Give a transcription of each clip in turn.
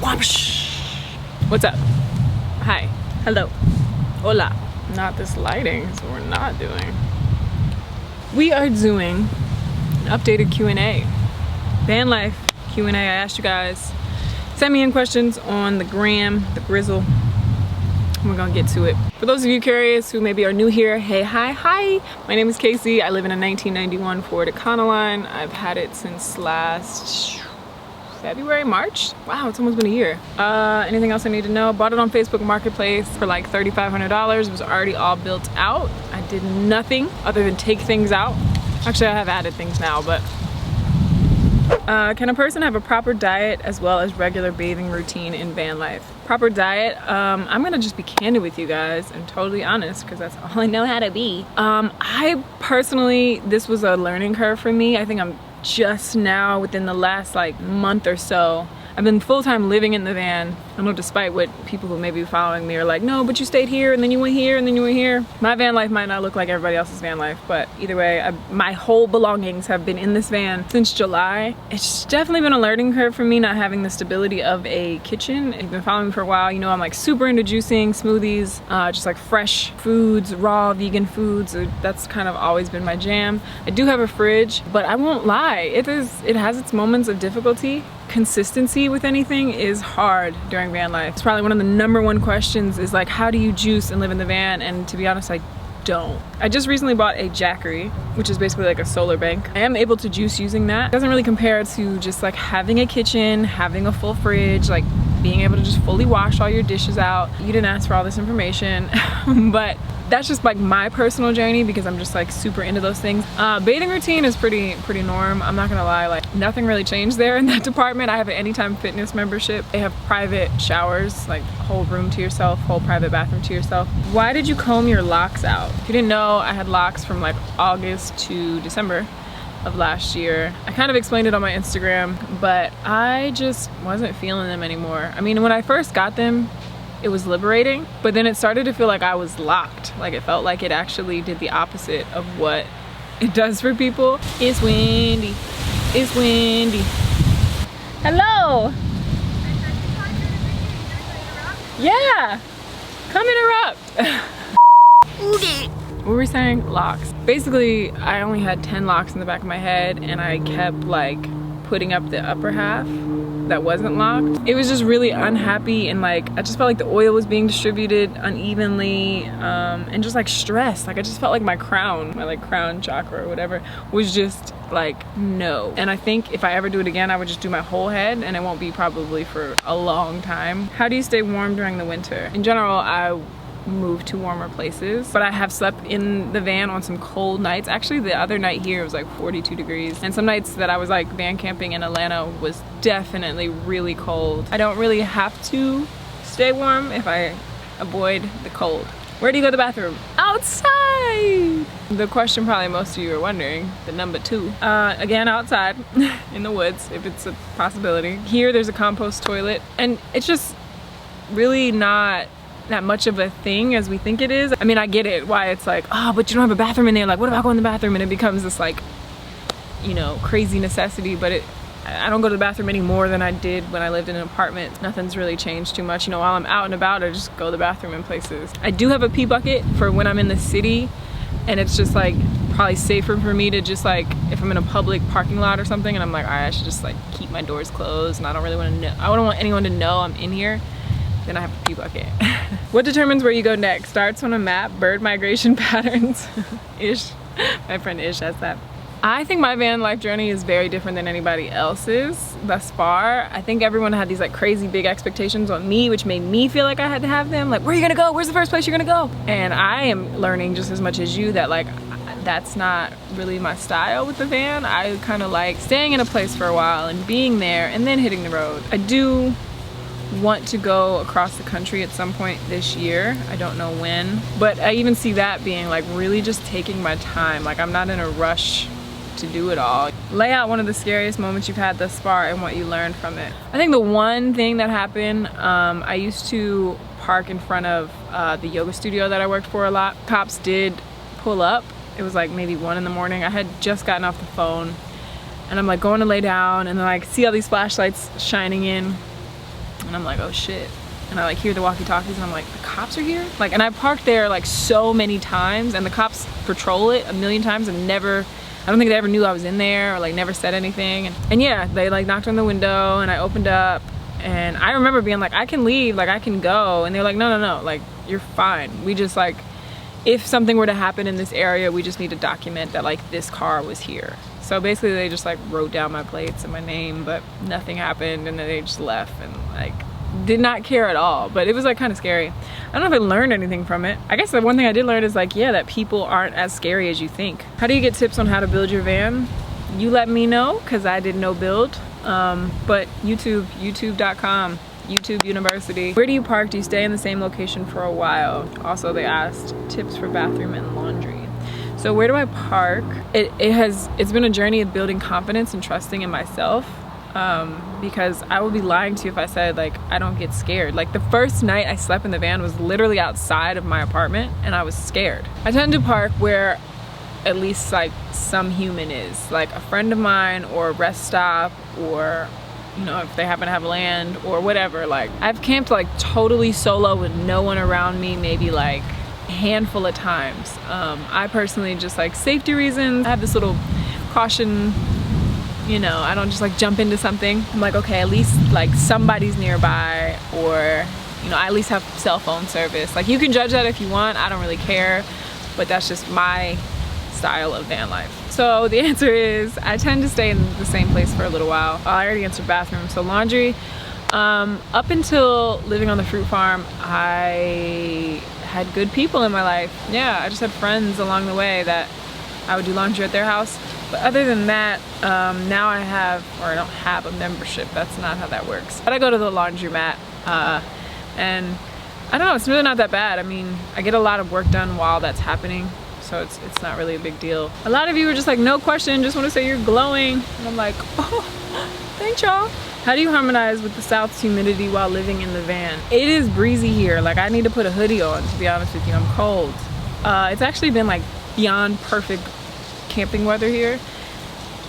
What's up? Hi. Hello. Hola. Not this lighting, so we're not doing. We are doing an updated Q&A. VanLife Q&A. I asked you guys, send me in questions on the gram, the grizzle. We're gonna get to it. For those of you curious who maybe are new here, hey, hi. My name is Casey. I live in a 1991 Ford Econoline. I've had it since last February, March. Wow, it's almost been a year. Anything else I need to know? Bought it on Facebook Marketplace for like $3,500. It was already all built out. I did nothing other than take things out. Actually, I have added things now, but can a person have a proper diet as well as regular bathing routine in van life? Proper diet, I'm gonna just be candid with you guys and totally honest because that's all I know how to be. I personally, this was a learning curve for me. I think I'm just now within the last like month or so. I've been full-time living in the van. I know despite what people who may be following me are like, no, but you stayed here and then you went here and then you went here. My van life might not look like everybody else's van life, but either way, my whole belongings have been in this van since July. It's definitely been a learning curve for me not having the stability of a kitchen. If you've been following me for a while, you know I'm like super into juicing, smoothies, just like fresh foods, raw vegan foods. That's kind of always been my jam. I do have a fridge, but I won't lie, it has its moments of difficulty. Consistency with anything is hard during van life. It's probably one of the #1 questions is like, how do you juice and live in the van? And to be honest, I don't. I just recently bought a Jackery, which is basically like a solar bank. I am able to juice using that. It doesn't really compare to just like having a kitchen, having a full fridge, like being able to just fully wash all your dishes out. You didn't ask for all this information, but that's just like my personal journey because I'm just like super into those things. Bathing routine is pretty norm. I'm not gonna lie, like nothing really changed there in that department. I have an Anytime Fitness membership. They have private showers, like whole room to yourself, whole private bathroom to yourself. Why did you comb your locks out? If you didn't know, I had locks from like August to December of last year. I kind of explained it on my Instagram, but I just wasn't feeling them anymore. I mean, when I first got them, it was liberating, but then it started to feel like I was locked. Like it felt like it actually did the opposite of what it does for people. It's windy. It's windy. Hello. Yeah. Come interrupt. What were we saying? Locks. Basically, I only had 10 locks in the back of my head and I kept like putting up the upper half that wasn't locked. It was just really unhappy and like I just felt like the oil was being distributed unevenly and just like stressed. Like I just felt like my crown, my like crown chakra or whatever was just like no. And I think if I ever do it again, I would just do my whole head and it won't be probably for a long time. How do you stay warm during the winter? In general, I move to warmer places, but I have slept in the van on some cold nights. Actually, the other night here it was like 42 degrees, and some nights that I was like van camping in Atlanta was definitely really cold. I don't really have to stay warm if I avoid the cold. Where do you go to the bathroom? Outside! The question probably most of you are wondering, the #2. Again, outside in the woods if it's a possibility. Here there's a compost toilet and it's just really not that much of a thing as we think it is. I mean, I get it, why it's like, oh, but you don't have a bathroom in there. Like, what if I go in the bathroom? And it becomes this like, you know, crazy necessity. But I don't go to the bathroom any more than I did when I lived in an apartment. Nothing's really changed too much. You know, while I'm out and about, I just go to the bathroom in places. I do have a pee bucket for when I'm in the city. And it's just like probably safer for me to just like, if I'm in a public parking lot or something and I'm like, all right, I should just like keep my doors closed and I don't really want to know, I don't want anyone to know I'm in here. Then I have a pee bucket. What determines where you go next? Starts on a map, bird migration patterns. Ish, my friend Ish has that. I think my van life journey is very different than anybody else's thus far. I think everyone had these like crazy big expectations on me, which made me feel like I had to have them. Like, where are you gonna go? Where's the first place you're gonna go? And I am learning just as much as you that like, that's not really my style with the van. I kind of like staying in a place for a while and being there and then hitting the road. I do want to go across the country at some point this year. I don't know when, but I even see that being like really just taking my time. Like I'm not in a rush to do it all. Lay out one of the scariest moments you've had thus far and what you learned from it. I think the one thing that happened, I used to park in front of the yoga studio that I worked for a lot. Cops did pull up. It was like maybe 1 in the morning. I had just gotten off the phone and I'm like going to lay down and then I see all these flashlights shining in. And I'm like, oh shit. And I like hear the walkie-talkies and I'm like, the cops are here? Like, and I parked there like so many times and the cops patrol it a million times and never, I don't think they ever knew I was in there or like never said anything. And yeah, they like knocked on the window and I opened up and I remember being like, I can leave, like I can go. And they were like, no, no, no, like you're fine. We just like, if something were to happen in this area, we just need to document that like this car was here. So basically they just like wrote down my plates and my name, but nothing happened and then they just left and like, did not care at all. But it was like kind of scary. I don't know if I learned anything from it. I guess the one thing I did learn is like, yeah, that people aren't as scary as you think. How do you get tips on how to build your van? You let me know, because I did no build. But youtube.com, YouTube University. Where do you park? Do you stay in the same location for a while? Also, they asked tips for bathroom and laundry. So where do I park? It's been a journey of building confidence and trusting in myself. Because I would be lying to you if I said like I don't get scared. Like the first night I slept in the van was literally outside of my apartment and I was scared. I tend to park where at least like some human is, like a friend of mine or a rest stop, or you know, if they happen to have land or whatever. Like I've camped like totally solo with no one around me, maybe like a handful of times. I personally just like safety reasons, I have this little caution. You know, I don't just like jump into something. I'm like, okay, at least like somebody's nearby, or, you know, I at least have cell phone service. Like you can judge that if you want, I don't really care, but that's just my style of van life. So the answer is I tend to stay in the same place for a little while. I already answered bathroom. So laundry, up until living on the fruit farm, I had good people in my life. Yeah, I just had friends along the way that I would do laundry at their house. But other than that, now I have, or I don't have a membership. That's not how that works. But I go to the laundromat, and I don't know, it's really not that bad. I mean, I get a lot of work done while that's happening, so it's not really a big deal. A lot of you are just like, no question, just want to say you're glowing. And I'm like, oh, thanks y'all. How do you harmonize with the South's humidity while living in the van? It is breezy here. Like I need to put a hoodie on, to be honest with you. I'm cold. It's actually been like beyond perfect camping weather here,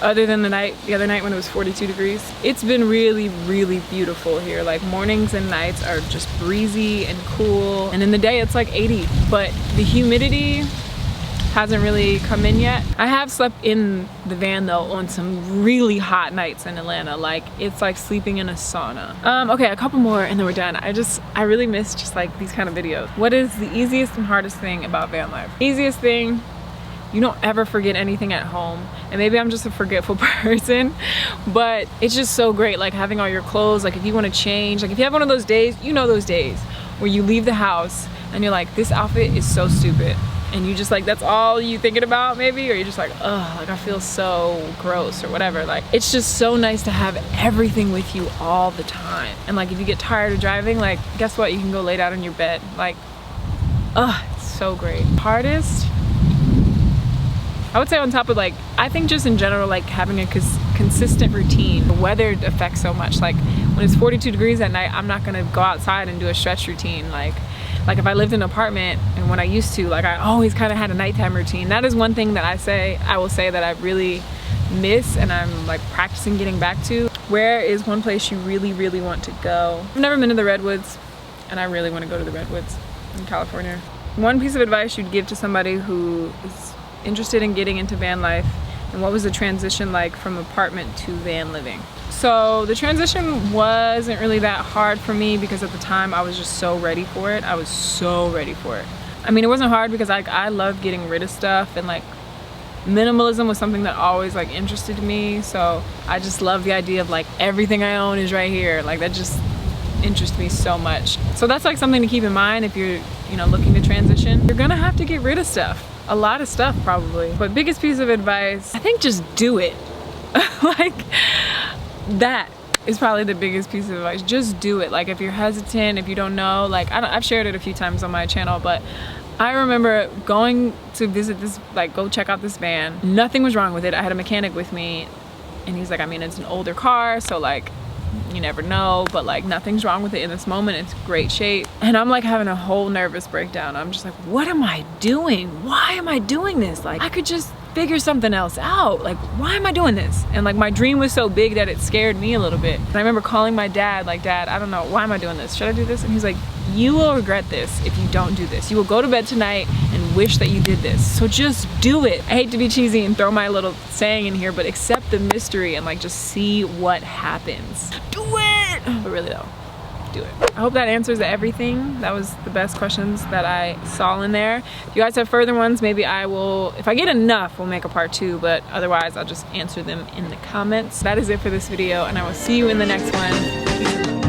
other than the other night when it was 42 degrees. It's been really, really beautiful here. Like mornings and nights are just breezy and cool, and in the day it's like 80, but the humidity hasn't really come in yet. I have slept in the van though on some really hot nights in Atlanta. Like it's like sleeping in a sauna. Okay, a couple more and then we're done. I really miss just like these kind of videos. What is the easiest and hardest thing about van life? Easiest thing, you don't ever forget anything at home. And maybe I'm just a forgetful person, but it's just so great, like having all your clothes. Like if you want to change, like if you have one of those days, you know, those days where you leave the house and you're like, this outfit is so stupid, and you just like, that's all you thinking about maybe, or you're just like, oh, like I feel so gross or whatever. Like it's just so nice to have everything with you all the time. And like if you get tired of driving, like guess what, you can go lay down in your bed. Like it's so great. Hardest, I would say on top of like, I think just in general, like having a consistent routine. The weather affects so much. Like when it's 42 degrees at night, I'm not gonna go outside and do a stretch routine. Like if I lived in an apartment, and when I used to, like I always kind of had a nighttime routine. That is one thing that I will say that I really miss, and I'm like practicing getting back to. Where is one place you really, really want to go? I've never been to the Redwoods, and I really want to go to the Redwoods in California. One piece of advice you'd give to somebody who is interested in getting into van life, and what was the transition like from apartment to van living? So the transition wasn't really that hard for me, because at the time I was just so ready for it. I was so ready for it. I mean, it wasn't hard because I love getting rid of stuff, and like minimalism was something that always like interested me. So I just love the idea of like everything I own is right here. Like that just interests me so much. So that's like something to keep in mind if you're, you know, looking to transition. You're gonna have to get rid of stuff. A lot of stuff probably. But biggest piece of advice, I think just do it. Like that is probably the biggest piece of advice. Just do it. Like if you're hesitant, if you don't know, like I've shared it a few times on my channel, but I remember going to visit this, like go check out this van. Nothing was wrong with it. I had a mechanic with me, and he's like, I mean, it's an older car, so like you never know, but like nothing's wrong with it in this moment. It's great shape. And I'm like having a whole nervous breakdown. I'm just like, what am I doing? Why am I doing this? Like I could just figure something else out. Like, why am I doing this? And like my dream was so big that it scared me a little bit. And I remember calling my dad, like, Dad, I don't know, why am I doing this? Should I do this? And he's like, you will regret this if you don't do this. You will go to bed tonight and wish that you did this. So just do it. I hate to be cheesy and throw my little saying in here, but accept the mystery and like just see what happens. Do it! But really though, do it. I hope that answers everything. That was the best questions that I saw in there. If you guys have further ones, maybe I will, if I get enough, we'll make a part 2, but otherwise I'll just answer them in the comments. That is it for this video, and I will see you in the next one. Peace.